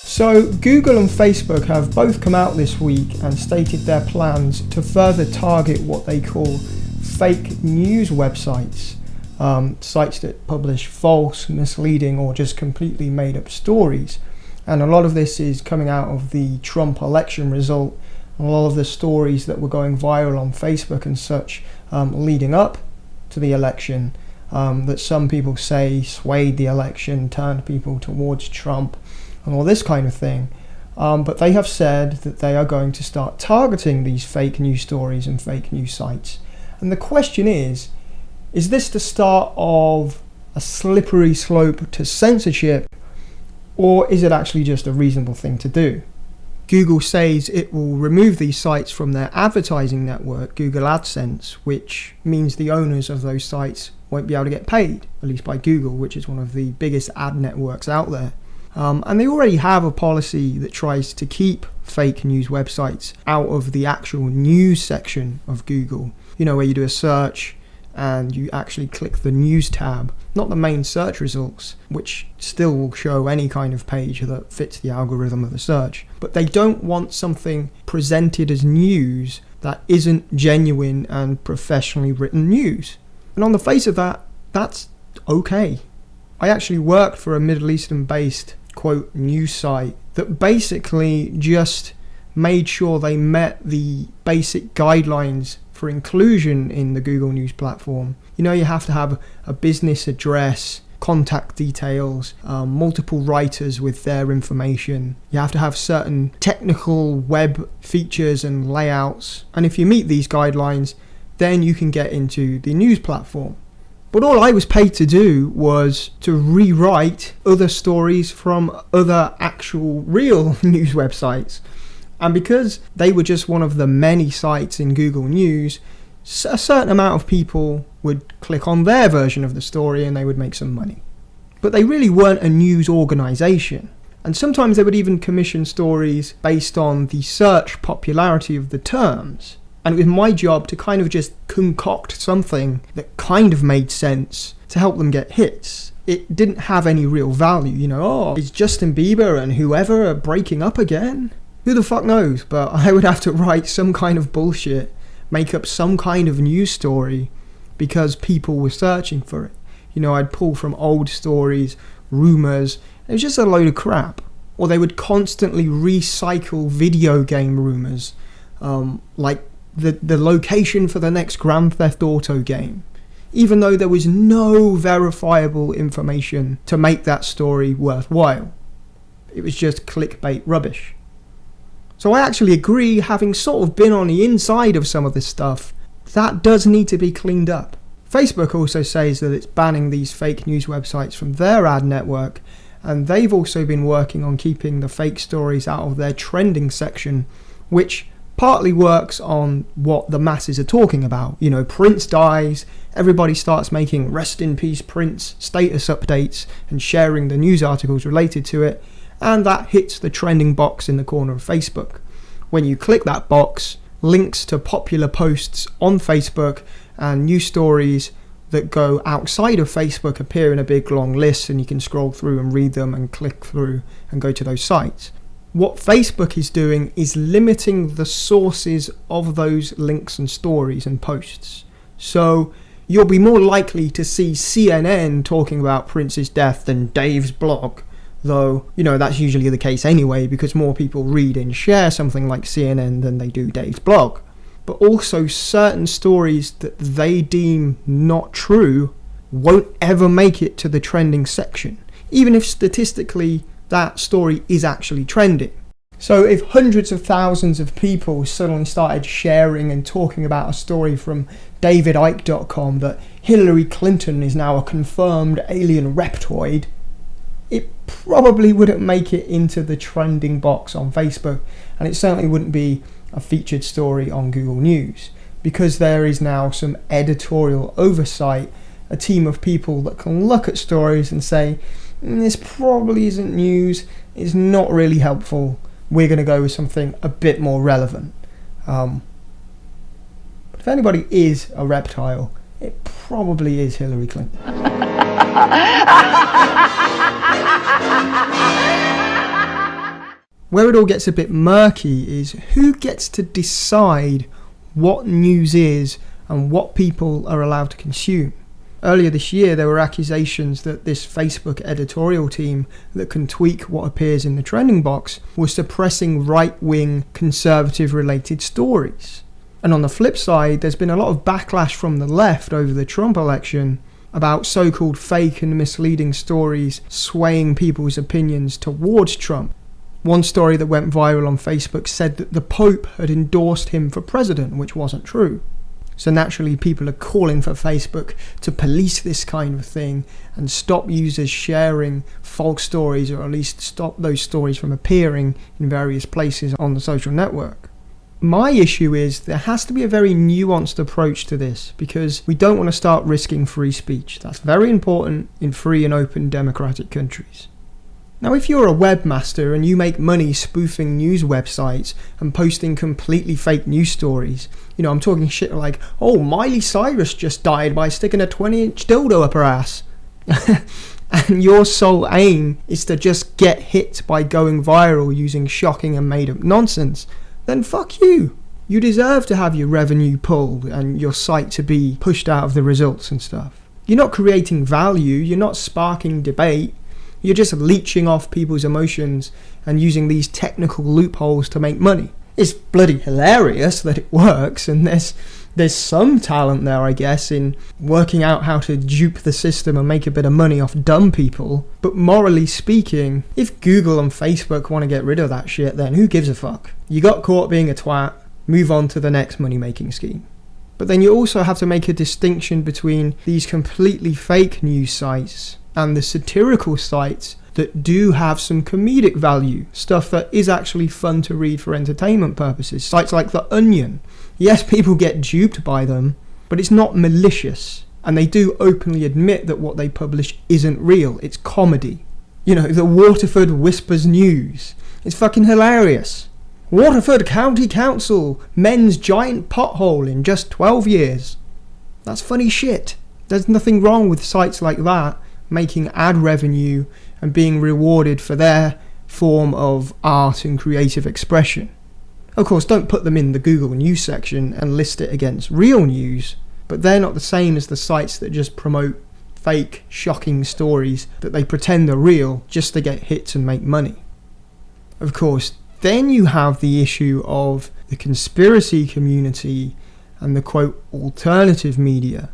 So Google and Facebook have both come out this week and stated their plans to further target what they call fake news websites, sites that publish false, misleading or just completely made up stories. And a lot of this is coming out of the Trump election result, and a lot of the stories that were going viral on Facebook and such leading up to the election, that some people say swayed the election, turned people towards Trump and all this kind of thing. But they have said that they are going to start targeting these fake news stories and fake news sites. And the question is this the start of a slippery slope to censorship, or is it actually just a reasonable thing to do? Google says it will remove these sites from their advertising network, Google AdSense, which means the owners of those sites won't be able to get paid, at least by Google, which is one of the biggest ad networks out there. And they already have a policy that tries to keep fake news websites out of the actual news section of Google. You know, where you do a search and you actually click the news tab, not the main search results, which still will show any kind of page that fits the algorithm of the search. But they don't want something presented as news that isn't genuine and professionally written news. And on the face of that, that's okay. I actually worked for a Middle Eastern based quote news site that basically just made sure they met the basic guidelines for inclusion in the Google News platform. You know, you have to have a business address, contact details, multiple writers with their information. You have to have certain technical web features and layouts. And if you meet these guidelines, then you can get into the news platform. But all I was paid to do was to rewrite other stories from other actual real news websites. And because they were just one of the many sites in Google News, a certain amount of people would click on their version of the story and they would make some money. But they really weren't a news organization. And sometimes they would even commission stories based on the search popularity of the terms. And it was my job to kind of just concoct something that kind of made sense to help them get hits. It didn't have any real value, you know, oh, is Justin Bieber and whoever breaking up again? Who the fuck knows? But I would have to write some kind of bullshit, make up some kind of news story because people were searching for it. You know, I'd pull from old stories, rumors. It was just a load of crap. Or they would constantly recycle video game rumors, like the location for the next Grand Theft Auto game, even though there was no verifiable information to make that story worthwhile. It was just clickbait rubbish. So I actually agree, having sort of been on the inside of some of this stuff, that does need to be cleaned up. Facebook also says that it's banning these fake news websites from their ad network, and they've also been working on keeping the fake stories out of their trending section, which partly works on what the masses are talking about. You know, Prince dies, everybody starts making rest in peace Prince status updates and sharing the news articles related to it, and that hits the trending box in the corner of Facebook. When you click that box, links to popular posts on Facebook and news stories that go outside of Facebook appear in a big long list, and you can scroll through and read them and click through and go to those sites. What Facebook is doing is limiting the sources of those links and stories and posts. So you'll be more likely to see CNN talking about Prince's death than Dave's blog. Though, you know, that's usually the case anyway, because more people read and share something like CNN than they do Dave's blog. But also certain stories that they deem not true won't ever make it to the trending section, even if statistically that story is actually trending. So if hundreds of thousands of people suddenly started sharing and talking about a story from davidicke.com that Hillary Clinton is now a confirmed alien reptoid, it probably wouldn't make it into the trending box on Facebook, and it certainly wouldn't be a featured story on Google News, because there is now some editorial oversight, a team of people that can look at stories and say, this probably isn't news, it's not really helpful, we're going to go with something a bit more relevant. But if anybody is a reptile, it probably is Hillary Clinton. Where it all gets a bit murky is who gets to decide what news is and what people are allowed to consume. Earlier this year, there were accusations that this Facebook editorial team that can tweak what appears in the trending box was suppressing right-wing conservative-related stories. And on the flip side, there's been a lot of backlash from the left over the Trump election about so-called fake and misleading stories swaying people's opinions towards Trump. One story that went viral on Facebook said that the Pope had endorsed him for president, which wasn't true. So naturally, people are calling for Facebook to police this kind of thing and stop users sharing false stories, or at least stop those stories from appearing in various places on the social network. My issue is there has to be a very nuanced approach to this, because we don't want to start risking free speech. That's very important in free and open democratic countries. Now, if you're a webmaster and you make money spoofing news websites and posting completely fake news stories, I'm talking shit like, oh, Miley Cyrus just died by sticking a 20-inch dildo up her ass. And your sole aim is to just get hit by going viral using shocking and made-up nonsense, then fuck you. You deserve to have your revenue pulled and your site to be pushed out of the results and stuff. You're not creating value, you're not sparking debate. You're just leeching off people's emotions and using these technical loopholes to make money. It's bloody hilarious that it works, and there's some talent there, I guess, in working out how to dupe the system and make a bit of money off dumb people. But morally speaking, if Google and Facebook want to get rid of that shit, then who gives a fuck? You got caught being a twat, move on to the next money-making scheme. But then you also have to make a distinction between these completely fake news sites and the satirical sites that do have some comedic value, stuff that is actually fun to read for entertainment purposes. Sites like The Onion. Yes, people get duped by them, but it's not malicious. And they do openly admit that what they publish isn't real, it's comedy. The Waterford Whispers News. It's fucking hilarious. Waterford County Council mends giant pothole in just 12 years. That's funny shit. There's nothing wrong with sites like that making ad revenue and being rewarded for their form of art and creative expression. Of course, don't put them in the Google News section and list it against real news, but they're not the same as the sites that just promote fake, shocking stories that they pretend are real just to get hits and make money. Of course, then you have the issue of the conspiracy community and the quote alternative media.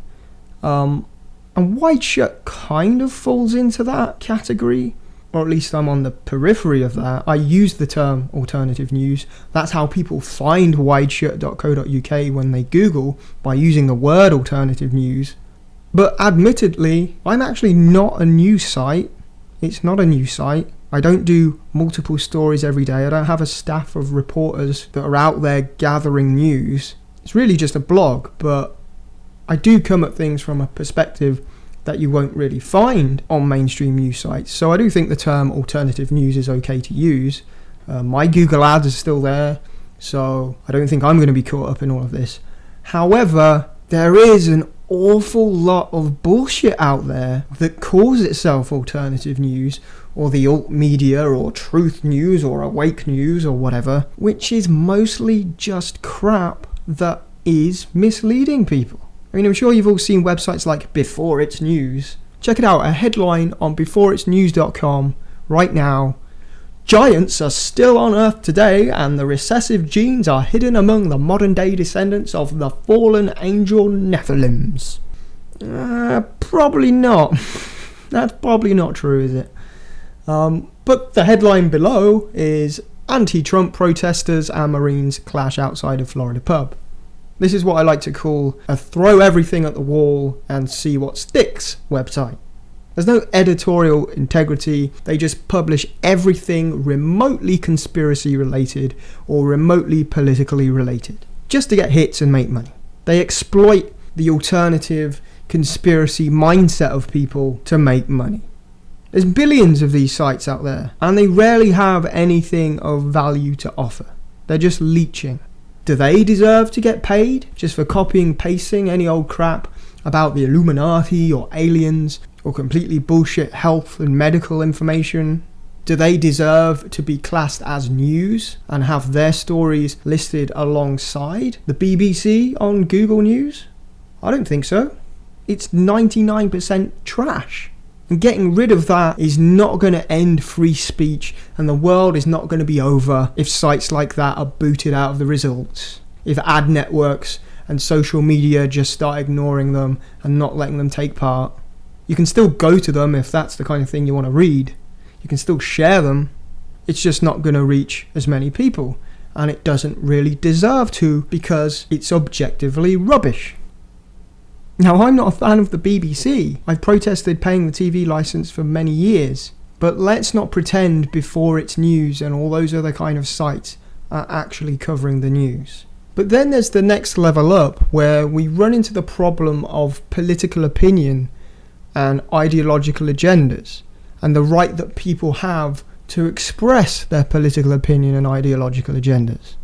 And White Shirt kind of falls into that category, or at least I'm on the periphery of that. I use the term alternative news. That's how people find wideshirt.co.uk when they Google, by using the word alternative news. But admittedly, I'm actually not a news site. It's not a news site. I don't do multiple stories every day. I don't have a staff of reporters that are out there gathering news. It's really just a blog, but I do come at things from a perspective that you won't really find on mainstream news sites. So I do think the term alternative news is okay to use. My Google ads are still there, so I don't think I'm going to be caught up in all of this. However, there is an awful lot of bullshit out there that calls itself alternative news, or the alt media, or truth news, or awake news, or whatever, which is mostly just crap that is misleading people. I mean, I'm sure you've all seen websites like Before It's News. Check it out, a headline on beforeitsnews.com right now. Giants are still on Earth today, and the recessive genes are hidden among the modern-day descendants of the fallen angel Nephilims. Probably not. That's probably not true, is it? But the headline below is anti-Trump protesters and Marines clash outside a Florida pub. This is what I like to call a throw everything at the wall and see what sticks website. There's no editorial integrity. They just publish everything remotely conspiracy related or remotely politically related, just to get hits and make money. They exploit the alternative conspiracy mindset of people to make money. There's billions of these sites out there, and they rarely have anything of value to offer. They're just leeching. Do they deserve to get paid just for copying and pasting any old crap about the Illuminati or aliens or completely bullshit health and medical information? Do they deserve to be classed as news and have their stories listed alongside the BBC on Google News? I don't think so. It's 99% trash. And getting rid of that is not going to end free speech, and the world is not going to be over if sites like that are booted out of the results. If ad networks and social media just start ignoring them and not letting them take part. You can still go to them if that's the kind of thing you want to read. You can still share them. It's just not going to reach as many people. And it doesn't really deserve to, because it's objectively rubbish. Now, I'm not a fan of the BBC. I've protested paying the TV licence for many years. But let's not pretend Before It's News and all those other kind of sites are actually covering the news. But then there's the next level up, where we run into the problem of political opinion and ideological agendas, and the right that people have to express their political opinion and ideological agendas.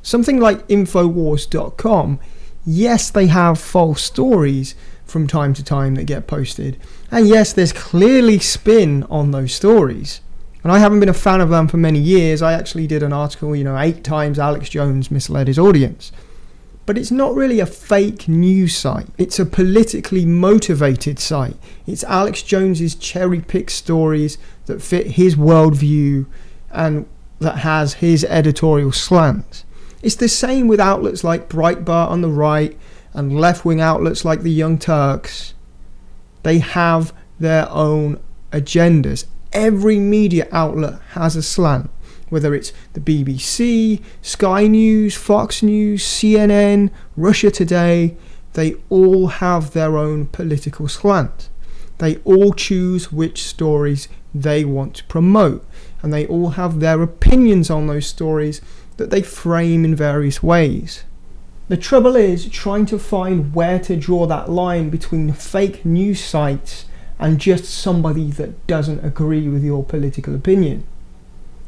Something like Infowars.com, yes, they have false stories from time to time that get posted, and yes, there's clearly spin on those stories. And I haven't been a fan of them for many years. I actually did an article, 8 times Alex Jones misled his audience. But it's not really a fake news site. It's a politically motivated site. It's Alex Jones's cherry-picked stories that fit his worldview and that has his editorial slant. It's the same with outlets like Breitbart on the right and left-wing outlets like the Young Turks. They have their own agendas. Every media outlet has a slant. Whether it's the BBC, Sky News, Fox News, CNN, Russia Today, they all have their own political slant. They all choose which stories they want to promote, and they all have their opinions on those stories that they frame in various ways. The trouble is trying to find where to draw that line between fake news sites and just somebody that doesn't agree with your political opinion.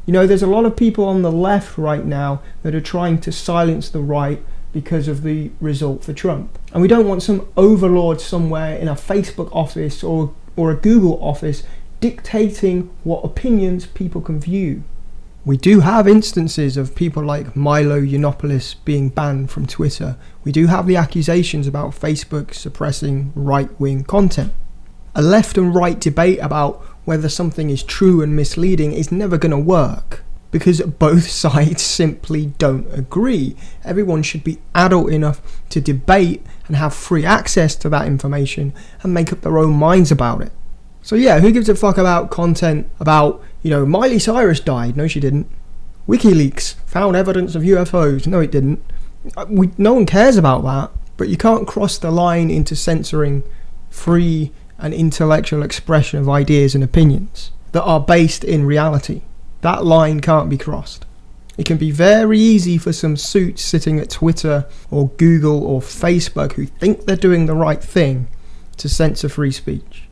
There's a lot of people on the left right now that are trying to silence the right because of the result for Trump. And we don't want some overlord somewhere in a Facebook office or a Google office dictating what opinions people can view. We do have instances of people like Milo Yiannopoulos being banned from Twitter. We do have the accusations about Facebook suppressing right-wing content. A left and right debate about whether something is true and misleading is never going to work, because both sides simply don't agree. Everyone should be adult enough to debate and have free access to that information and make up their own minds about it. So yeah, who gives a fuck about content about, Miley Cyrus died? No, she didn't. WikiLeaks found evidence of UFOs? No, it didn't. No one cares about that, but you can't cross the line into censoring free and intellectual expression of ideas and opinions that are based in reality. That line can't be crossed. It can be very easy for some suits sitting at Twitter or Google or Facebook who think they're doing the right thing to censor free speech.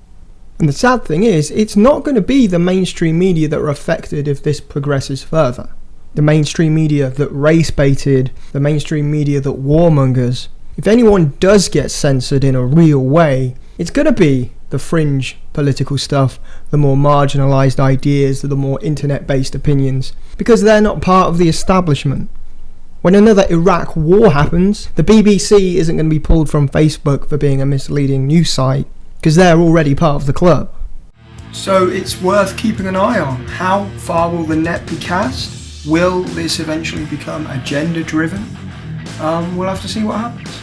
And the sad thing is, it's not going to be the mainstream media that are affected if this progresses further. The mainstream media that race baited, the mainstream media that warmongers. If anyone does get censored in a real way, it's going to be the fringe political stuff, the more marginalised ideas, the more internet-based opinions, because they're not part of the establishment. When another Iraq war happens, the BBC isn't going to be pulled from Facebook for being a misleading news site, because they're already part of the club. So it's worth keeping an eye on. How far will the net be cast? Will this eventually become agenda-driven? We'll have to see what happens.